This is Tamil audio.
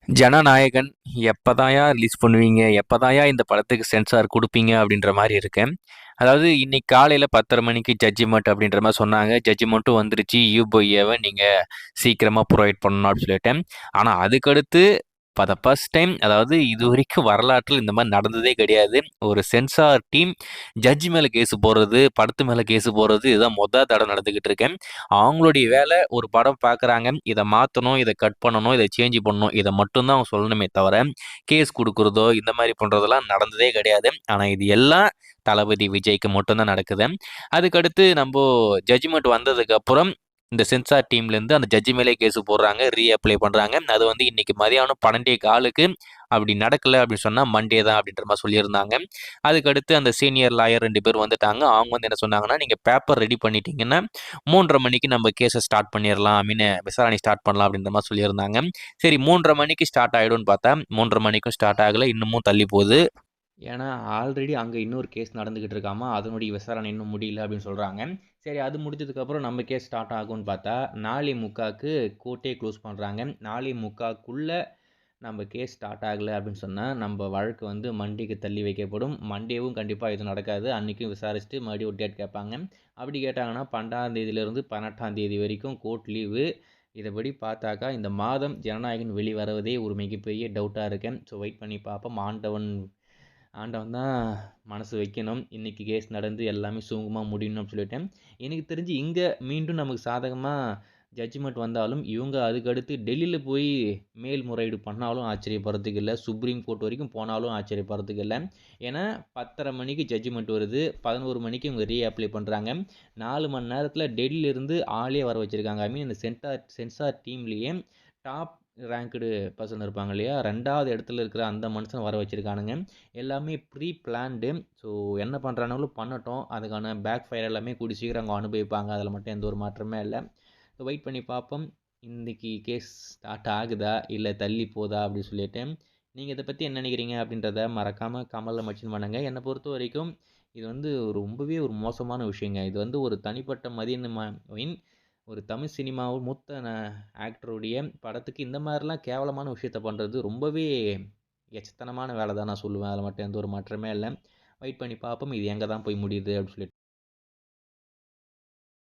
ஜனநாயகன் எப்பதான்யா ரிலீஸ் பண்ணுவீங்க? எப்பதான்யா இந்த படத்துக்கு சென்சார் குடுப்பீங்க? அப்படின்ற மாரி இருக்கேன். அதாவது இன்னைக்கு காலையில 10:30 மணிக்கு ஜட்ஜ்மெண்ட் அப்படின்ற மாரி சொன்னாங்க. ஜட்ஜ்மெண்ட்டும் வந்துருச்சு. யுபிஏவ நீங்க சீக்கிரமா புரொவைட் பண்ணணும் அப்படின்னு சொல்லிட்டேன். ஆனா அதுக்கடுத்து ஃபார் த ஃபர்ஸ்ட் டைம், அதாவது இதுவரைக்கும் வரலாற்றில் இந்த மாரி நடந்ததே கிடையாது. ஒரு சென்சார் டீம் ஜட்ஜ் மேல கேஸ் போடுறது, படத்து மேல கேஸ் போடுறது இதுதான் தடவ நடந்துகிட்டு இருக்கு. அவங்களுடைய வேலை ஒரு படம் பார்க்குறாங்க. இத மாத்தணும், இத கட் பண்ணணும், இத சேஞ்ச் பண்ணணும். இத மட்டும் தான் அவங்க சொல்லணுமே தவிர, கேஸ் குடுக்குறதோ, இந்த மாரி பண்றதெல்லாம் நடந்ததே கிடையாது. ஆனா இது எல்லாம் தளபதி விஜய்க்கு மட்டும் தான் நடக்குது. அதுக்கடுத்து நம்போ ஜட்ஜ்மெண்ட் வந்ததுக்கப்புறம், இந்த சென்சார் டீம்லேருந்து அந்த ஜட்ஜ் மேலே கேஸ் போடுறாங்க. அப்ளை பண்றாங்க. அது வந்து இன்னைக்கு மதியானம் 12:15க்கு அப்படி நடக்கல அப்படின்னு சொன்னா மண்டே தான் அப்படின்ற மாரி சொல்லியிருந்தாங்க. அதுக்கடுத்து அந்த சீனியர் லாயர் 2 பேர் வந்துட்டாங்க. அவங்க வந்து என்ன சொன்னாங்கன்னா, "நீங்க பேப்பர் ரெடி பண்ணிட்டீங்கன்னா, 3:30 மணிக்கு நம்ம கேஸ ஸ்டார்ட் பண்ணிறலாம். விசாரணை ஸ்டார்ட் பண்ணலாம்." அப்படின்ற மாரி சொல்லியிருந்தாங்க. சரி 3:30 மணிக்கு ஸ்டார்ட் ஆயிடும்னு பார்த்தா, 3:30 மணிக்கும் ஸ்டார்ட் ஆகல. இன்னமும் தள்ளி போகுது. ஏன்னா, ஆல்ரெடி அங்க இன்னொரு கேஸ் நடந்துகிட்டு இருக்காமா. அதனுடைய விசாரணை இன்னும் முடியல அப்படின்னு சொல்றாங்க. சரி அது முடிஞ்சதுக்கப்புறம் நம்ம கேஸ் ஸ்டார்ட் ஆகும்னு பார்த்தா, 4:45க்கு கோர்ட்டே க்ளோஸ் பண்றாங்க. 4:45க்குள்ள நம்ம கேஸ் ஸ்டார்ட் ஆகல அப்படின்னு சொன்னா, நம்ம வழக்கு வந்து மண்டேக்கு தள்ளி வைக்கப்படும். மண்டேவும் கண்டிப்பா எதுவும் நடக்காது. அன்னைக்கும் விசாரிச்சுட்டு மறுபடியும் ஒரு டேட் கேட்பாங்க. அப்படி கேட்டாங்கன்னா 12ஆம் தேதியிலிருந்து 18ஆம் தேதி வரைக்கும் கோர்ட் லீவு. இதபடி பார்த்தாக்கா இந்த மாதம் ஜனநாயகன் வெளிவருவதே ஒரு மிகப்பெரிய டவுட்டா இருக்கு. ஸோ வெயிட் பண்ணி பார்ப்போம். ஆண்டவன் தான் மனசு வைக்கணும். இன்னைக்கு கேஸ் நடந்து எல்லாமே சுமூகமா முடியணும்னு சொல்லிட்டேன். எனக்கு தெரிஞ்சு இங்க மீண்டும் நமக்கு சாதகமா ஜட்ஜ்மெண்ட் வந்தாலும், இவங்க அதுக்கடுத்து டெல்லியில போய் மேல்முறையீடு பண்ணாலும் ஆச்சரியப்படுறதுக்கு இல்ல. சுப்ரீம் கோர்ட் வரைக்கும் போனாலும் ஆச்சரியப்படுறதுக்கு இல்ல. ஏன்னா 10:30 மணிக்கு ஜட்ஜ்மெண்ட் வருது. 11 மணிக்கு இவங்க அப்ளை பண்றாங்க. 4 மணி நேரத்துல டெல்லியிலிருந்து ஆளே வர வச்சிருக்காங்க. ஐ மீன் இந்த சென்சார் டீம்லயே டாப் ரேங்க்டு பர்சன் இருப்பாங்க இல்லையா? 2வது இடத்துல இருக்கிற அந்த மனுஷன வர வச்சிருக்கானுங்க. எல்லாமே ப்ரீ பிளான்டு. ஸோ என்ன பண்ணுறானுங்களோ பண்ணட்டும். அதுக்கான பேக் ஃபயர் எல்லாமே கூடிய சீக்கிரம் அவங்க அனுபவிப்பாங்க. அதில் மட்டும் எந்த ஒரு மாற்றமே இல்லை. ஸோ வெயிட் பண்ணி பார்ப்போம். இன்றைக்கி கேஸ் ஸ்டார்ட் ஆகுதா இல்லை தள்ளி போதா அப்படின்னு சொல்லிட்டு. நீங்கள் இதை பற்றி என்ன நினைக்கிறீங்க அப்படின்றத மறக்காமல் கமலில் மென்ஷன் பண்ணுங்கள். என்னை பொறுத்த வரைக்கும் இது வந்து ரொம்பவே ஒரு மோசமான விஷயங்க. இது வந்து ஒரு தனிப்பட்ட மதியின் ஒரு தமிழ் சினிமாவும் மூத்த ஆக்டருடைய படத்துக்கு இந்த மாதிரிலாம் கேவலமான விஷயத்த பண்ணுறது ரொம்பவே எச்சத்தனமான வேலை தான் நான் சொல்லுவேன். அதில் மட்டும் எந்த ஒரு மாற்றமே இல்லை. வெயிட் பண்ணி பார்ப்போம். இது எங்கே தான் போய் முடியுது அப்படின்னு சொல்லிட்டு.